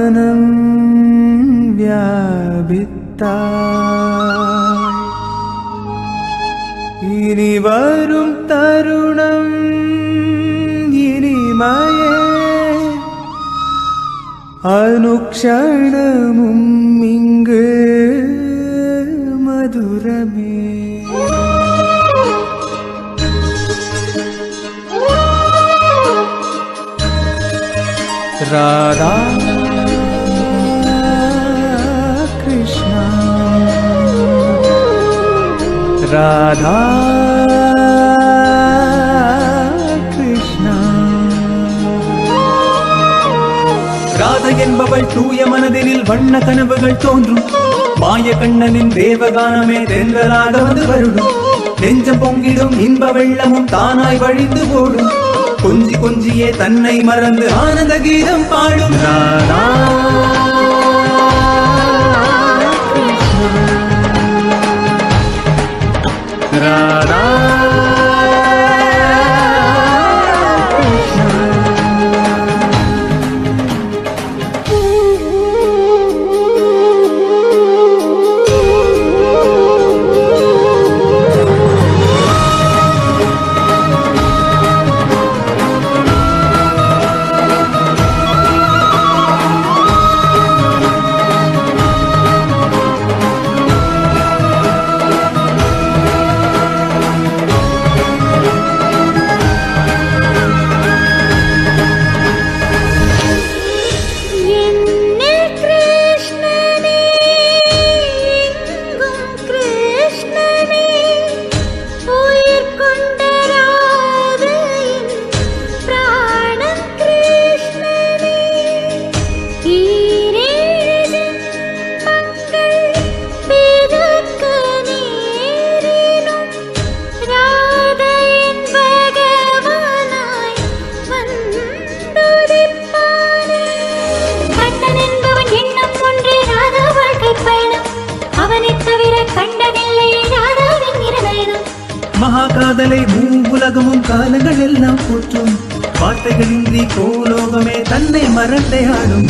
மனம் வியாபித்தாய். இனி வரும் தருணம் இனிமையே, அனுக்ஷணமும் இங்கு மதுரமே. ராதா கிருஷ்ணா ராதா கிருஷ்ணா. ராதை என்பவள் தூய மனதினில் வண்ண கனவுகள் தோன்றும். மாய கண்ணனின் தேவகானமே தென்றலாக வந்து வருடும். நெஞ்சம் பொங்கிடும் இன்ப வெள்ளமும் தானாய் வழிந்து ஓடும். கொஞ்சி கொஞ்சியே தன்னை மறந்து ஆனந்த கீதம் பாடும். ராதா ராதா மகாகாதலை மூவுலகமும் காலங்கள் எல்லாம் போற்றும். வார்த்தைகளின்றி கோலோகமே தன்னை மறந்தே ஆடும்.